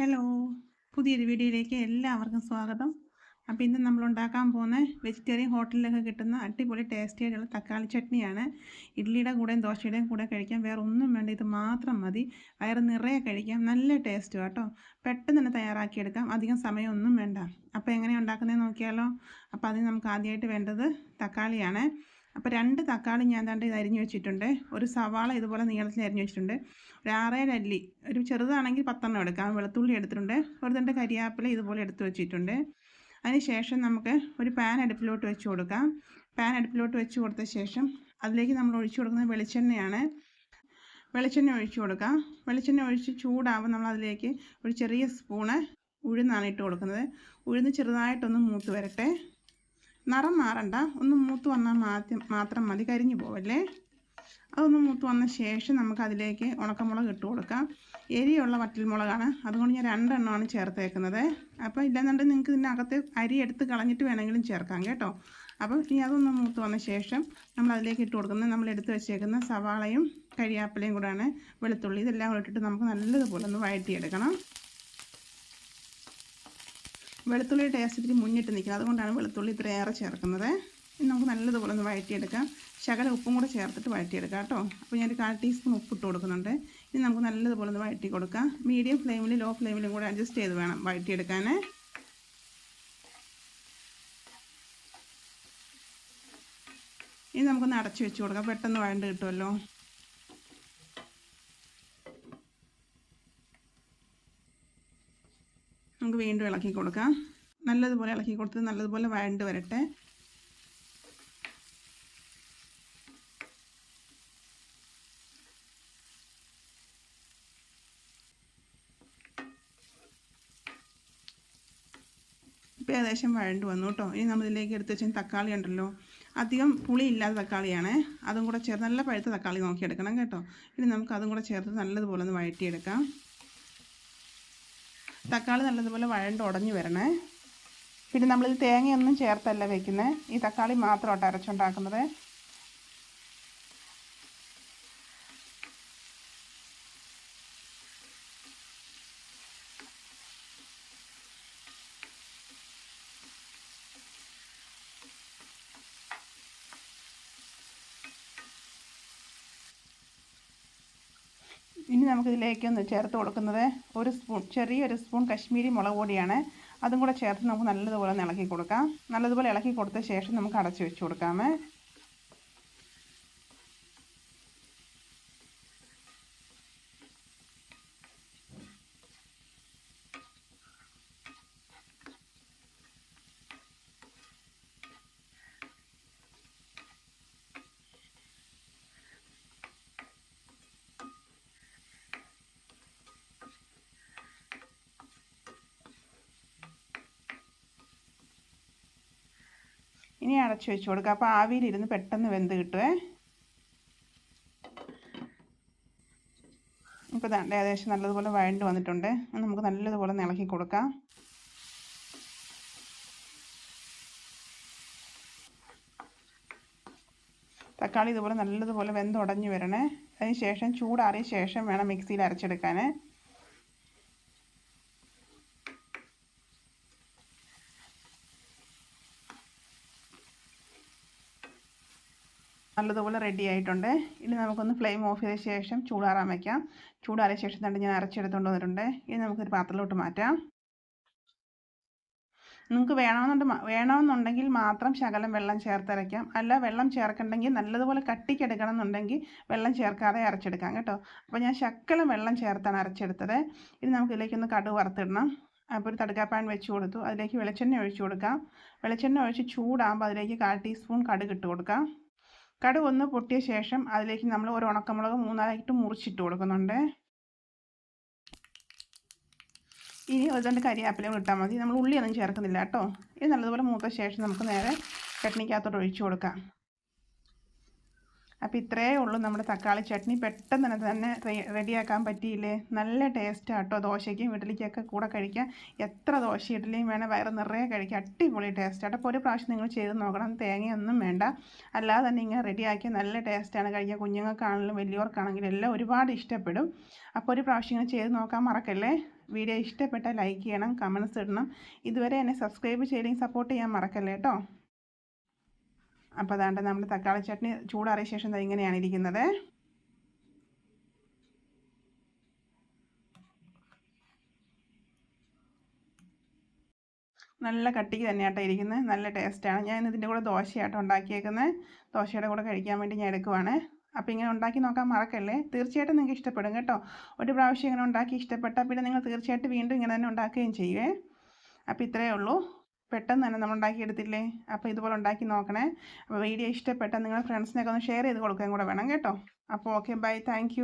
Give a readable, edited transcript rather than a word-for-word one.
Hello, പുതിയൊരു വീഡിയോയിലേക്ക് എല്ലാവർക്കും സ്വാഗതം. അപ്പോൾ ഇന്ന് നമ്മൾ ഉണ്ടാക്കാൻ പോകുന്ന വെജിറ്റേറിയൻ ഹോട്ടലിലൊക്കെ കിട്ടുന്ന അടിപൊളി ടേസ്റ്റി ആയിട്ടുള്ള തക്കാളി ചട്നിയാണ്. ഇഡ്ഡലിയുടെ കൂടെയും ദോശയുടെയും കൂടെ കഴിക്കാം. വേറെ ഒന്നും വേണ്ട, ഇത് മാത്രം മതി. വയറ് നിറയെ കഴിക്കാം. നല്ല ടേസ്റ്റ് കേട്ടോ. പെട്ടെന്ന് തന്നെ തയ്യാറാക്കിയെടുക്കാം. അധികം സമയമൊന്നും വേണ്ട. അപ്പോൾ എങ്ങനെയാണ് ഉണ്ടാക്കുന്നതെന്ന് നോക്കിയാലോ. അപ്പോൾ അതിന് നമുക്ക് ആദ്യമായിട്ട് വേണ്ടത് തക്കാളിയാണ്. അപ്പോൾ 2 തക്കാളി ഞാൻ ഇത് അരിഞ്ഞ് വെച്ചിട്ടുണ്ട്. ഒരു സവാള ഇതുപോലെ നീളത്തിൽ അരിഞ്ഞ് വെച്ചിട്ടുണ്ട്. ഒരു 6-7 അല്ലി, ഒരു ചെറുതാണെങ്കിൽ 10 എടുക്കാം. വെളുത്തുള്ളി എടുത്തിട്ടുണ്ട്. ഒരു തണ്ട് കരിയാപ്പില ഇതുപോലെ എടുത്ത് വെച്ചിട്ടുണ്ട്. അതിന് ശേഷം നമുക്ക് ഒരു പാൻ അടുപ്പിലോട്ട് വെച്ച് കൊടുക്കാം. പാൻ അടുപ്പിലോട്ട് വെച്ച് കൊടുത്ത ശേഷം അതിലേക്ക് നമ്മൾ ഒഴിച്ചു കൊടുക്കുന്നത് വെളിച്ചെണ്ണയാണ്. വെളിച്ചെണ്ണ ഒഴിച്ചു കൊടുക്കാം. വെളിച്ചെണ്ണ ഒഴിച്ച് ചൂടാകുമ്പോൾ നമ്മൾ അതിലേക്ക് ഒരു ചെറിയ സ്പൂണ് ഉഴുന്നാണ് ഇട്ട് കൊടുക്കുന്നത്. ഉഴുന്ന് ചെറുതായിട്ടൊന്ന് മൂത്ത് വരട്ടെ. നിറം മാറണ്ട, ഒന്ന് മൂത്ത് വന്നാൽ മാത്രം മതി, കരിഞ്ഞു പോവല്ലേ. അതൊന്ന് മൂത്ത് വന്ന ശേഷം നമുക്ക് അതിലേക്ക് ഉണക്കമുളക് ഇട്ട് കൊടുക്കാം. എരിയുള്ള വറ്റൽമുളകാണ്, അതുകൊണ്ട് ഞാൻ 2 എണ്ണമാണ് ചേർത്തേക്കുന്നത്. അപ്പോൾ ഇല്ലെന്നുണ്ടെങ്കിൽ നിങ്ങൾക്ക് ഇതിൻ്റെ അകത്ത് അരി എടുത്ത് കളഞ്ഞിട്ട് വേണമെങ്കിലും ചേർക്കാം കേട്ടോ. അപ്പോൾ ഇനി അതൊന്ന് മൂത്ത് വന്ന ശേഷം നമ്മൾ അതിലേക്ക് ഇട്ട് കൊടുക്കുന്നത് നമ്മൾ എടുത്ത് വെച്ചേക്കുന്ന സവാളയും കരിയാപ്പിലയും കൂടെയാണ്, വെളുത്തുള്ളി ഇതെല്ലാം കൂടെ ഇട്ടിട്ട് നമുക്ക് നല്ലതുപോലെ ഒന്ന് വഴറ്റിയെടുക്കണം. വെളുത്തുള്ളി ടേസ്റ്റ് ഇത്തിരി മുന്നിട്ട് നിൽക്കുന്നത്, അതുകൊണ്ടാണ് വെളുത്തുള്ളി ഇത്രയേറെ ചേർക്കുന്നത്. ഇനി നമുക്ക് നല്ലതുപോലെ ഒന്ന് വഴറ്റിയെടുക്കാം. ശകലം ഉപ്പും കൂടെ ചേർത്തിട്ട് വഴറ്റിയെടുക്കാം കേട്ടോ. അപ്പോൾ ഞാനൊരു 1/4 ടീസ്പൂൺ ഉപ്പിട്ട് കൊടുക്കുന്നുണ്ട്. ഇനി നമുക്ക് നല്ലതുപോലെ ഒന്ന് വഴറ്റി കൊടുക്കാം. മീഡിയം ഫ്ലെയിമിൽ ലോ ഫ്ലെയിമിലും കൂടെ അഡ്ജസ്റ്റ് ചെയ്ത് വേണം വഴറ്റിയെടുക്കാൻ. ഇനി നമുക്കൊന്ന് അടച്ചു വെച്ച് കൊടുക്കാം, പെട്ടെന്ന് വഴണ്ട് കിട്ടുമല്ലോ. നമുക്ക് വീണ്ടും ഇളക്കി കൊടുക്കാം. നല്ലതുപോലെ ഇളക്കി കൊടുത്ത് നല്ലതുപോലെ വഴണ്ട് വരട്ടെ. ഇപ്പോൾ ഏകദേശം വഴണ്ട് വന്നു കേട്ടോ. ഇനി നമ്മളിതിലേക്ക് എടുത്ത് വെച്ചാൽ തക്കാളി ഉണ്ടല്ലോ, അധികം പുളി ഇല്ലാത്ത തക്കാളിയാണ്. അതും കൂടെ ചേർത്ത് നല്ല പഴുത്ത തക്കാളി നോക്കിയെടുക്കണം കേട്ടോ. ഇനി നമുക്ക് അതും കൂടെ ചേർത്ത് നല്ലതുപോലെ ഒന്ന് വഴറ്റിയെടുക്കാം. തക്കാളി നല്ലതുപോലെ വഴണ്ട് ഉടഞ്ഞു വരണേ. പിന്നെ നമ്മളിത് തേങ്ങയൊന്നും ചേർത്തല്ല വയ്ക്കുന്നത്, ഈ തക്കാളി മാത്രമായിട്ട് അരച്ചുണ്ടാക്കുന്നത്. ഇനി നമുക്കിതിലേക്കൊന്ന് ചേർത്ത് കൊടുക്കുന്നത് ചെറിയൊരു സ്പൂൺ കശ്മീരി മുളക് പൊടിയാണ്. അതും കൂടെ ചേർത്ത് നമുക്ക് നല്ലതുപോലെ ഒന്ന് ഇളക്കി കൊടുക്കാം. നല്ലതുപോലെ ഇളക്കി കൊടുത്ത ശേഷം നമുക്ക് അടച്ചു വെച്ച് കൊടുക്കാമേ. ഇനി അടച്ചു വെച്ച് കൊടുക്കുക. അപ്പോൾ ആവിയിലിരുന്ന് പെട്ടെന്ന് വെന്ത് കിട്ടുമേ. ഇപ്പോൾ ഏകദേശം നല്ലതുപോലെ വഴണ്ട് വന്നിട്ടുണ്ട്. നമുക്ക് നല്ലതുപോലെ ഇളക്കി കൊടുക്കാം. തക്കാളി ഇതുപോലെ നല്ലതുപോലെ വെന്തുടഞ്ഞ് വരണേ. അതിന് ശേഷം ചൂടാറിയ ശേഷം വേണം മിക്സിയിൽ അരച്ചെടുക്കാൻ. നല്ലതുപോലെ റെഡി ആയിട്ടുണ്ട്. ഇനി നമുക്കൊന്ന് ഫ്ലെയിം ഓഫ് ചെയ്ത ശേഷം ചൂടാറാൻ വയ്ക്കാം. ചൂടാറിയ ശേഷം തന്നെ ഞാൻ അരച്ചെടുത്തുകൊണ്ട് വന്നിട്ടുണ്ട്. ഇനി നമുക്കൊരു പാത്രത്തിലോട്ട് മാറ്റാം. നിങ്ങൾക്ക് വേണമെന്നുണ്ടെങ്കിൽ മാത്രം ശകലം വെള്ളം ചേർത്തരയ്ക്കാം. അല്ല, വെള്ളം ചേർക്കണ്ടെങ്കിൽ നല്ലതുപോലെ കട്ടിക്കെടുക്കണം എന്നുണ്ടെങ്കിൽ വെള്ളം ചേർക്കാതെ അരച്ചെടുക്കാം കേട്ടോ. അപ്പോൾ ഞാൻ ശകലം വെള്ളം ചേർത്താണ് അരച്ചെടുത്തത്. ഇനി നമുക്ക് ഇതിലേക്കൊന്ന് കടുക് വറുത്തിടണം. അപ്പോൾ ഒരു തടുക്കാപ്പാൻ വെച്ച് കൊടുത്തു. അതിലേക്ക് വെളിച്ചെണ്ണ ഒഴിച്ച് കൊടുക്കാം. വെളിച്ചെണ്ണ ഒഴിച്ച് ചൂടാകുമ്പോൾ അതിലേക്ക് 1/4 ടീസ്പൂൺ കടുക് ഇട്ട് കൊടുക്കാം. കടുക് ഒന്ന് പൊട്ടിയ ശേഷം അതിലേക്ക് നമ്മൾ ഒരു ഉണക്കമുളക് 3 മുറിച്ചിട്ട് കൊടുക്കുന്നുണ്ട്. ഇനി ഒരു തണ്ട് കരിയാപ്പില ഇട്ടാൽ മതി, നമ്മൾ ഉള്ളിയൊന്നും ചേർക്കുന്നില്ല കേട്ടോ. ഇത് നല്ലതുപോലെ മൂത്ത ശേഷം നമുക്ക് നേരെ ചട്നിക്കകത്തോട്ട് ഒഴിച്ചു കൊടുക്കാം. അപ്പോൾ ഇത്രയേ ഉള്ളൂ നമ്മുടെ തക്കാളി ചട്നി. പെട്ടെന്ന് തന്നെ റെഡിയാക്കാൻ പറ്റിയില്ലേ. നല്ല ടേസ്റ്റ് ആട്ടോ. ദോശയ്ക്കും ഇഡ്ഡലിക്കൊക്കെ കൂടെ കഴിക്കാം. എത്ര ദോശ ഇഡ്ഡലിയും വേണം, വയറ് നിറയെ കഴിക്കാം. അടിപൊളി ടേസ്റ്റ് ആട്ടോ. അപ്പോൾ ഒരു പ്രാവശ്യം നിങ്ങൾ ചെയ്ത് നോക്കണം. തേങ്ങയൊന്നും വേണ്ട, അല്ലാതെ തന്നെ ഇങ്ങനെ റെഡിയാക്കിയ നല്ല ടേസ്റ്റാണ് കഴിക്കുക. കുഞ്ഞുങ്ങൾക്കാണെങ്കിലും വലിയവർക്കാണെങ്കിലും എല്ലാം ഒരുപാട് ഇഷ്ടപ്പെടും. അപ്പോൾ ഒരു പ്രാവശ്യം ഇങ്ങനെ ചെയ്ത് നോക്കാൻ മറക്കല്ലേ. വീഡിയോ ഇഷ്ടപ്പെട്ടാൽ ലൈക്ക് ചെയ്യണം, കമൻസ് ഇടണം. ഇതുവരെ എന്നെ സബ്സ്ക്രൈബ് ചെയ്തെങ്കിൽ സപ്പോർട്ട് ചെയ്യാൻ മറക്കല്ലേ കേട്ടോ. അപ്പോൾ അതാണ്ട് നമ്മുടെ തക്കാളി ചട്നി ചൂടാറിയ ശേഷം ഇങ്ങനെയാണ് ഇരിക്കുന്നത്. നല്ല കട്ടിക്ക് തന്നെയാട്ടോ ഇരിക്കുന്നത്, നല്ല ടേസ്റ്റാണ്. ഞാൻ ഇതിൻ്റെ കൂടെ ദോശയാട്ടോ ഉണ്ടാക്കിയേക്കുന്നത്. ദോശയുടെ കൂടെ കഴിക്കാൻ വേണ്ടി ഞാൻ എടുക്കുവാണ്. അപ്പോൾ ഇങ്ങനെ ഉണ്ടാക്കി നോക്കാൻ മറക്കല്ലേ. തീർച്ചയായിട്ടും നിങ്ങൾക്ക് ഇഷ്ടപ്പെടും കേട്ടോ. ഒരു പ്രാവശ്യം ഇങ്ങനെ ഉണ്ടാക്കി ഇഷ്ടപ്പെട്ടാൽ പിന്നെ നിങ്ങൾ തീർച്ചയായിട്ടും വീണ്ടും ഇങ്ങനെ തന്നെ ഉണ്ടാക്കുകയും ചെയ്യുവേ. അപ്പോൾ ഇത്രയേ ഉള്ളൂ, പെട്ടെന്ന് തന്നെ നമ്മൾ ഉണ്ടാക്കിയെടുത്തില്ലേ. അപ്പോൾ ഇതുപോലെ ഉണ്ടാക്കി നോക്കണേ. അപ്പോൾ വീഡിയോ ഇഷ്ടപ്പെട്ടാൽ നിങ്ങളുടെ ഫ്രണ്ട്സിനൊക്കെ ഒന്ന് ഷെയർ ചെയ്ത് കൊടുക്കുകയും കൂടെ വേണം കേട്ടോ. അപ്പോൾ ഓക്കെ, ബൈ, താങ്ക്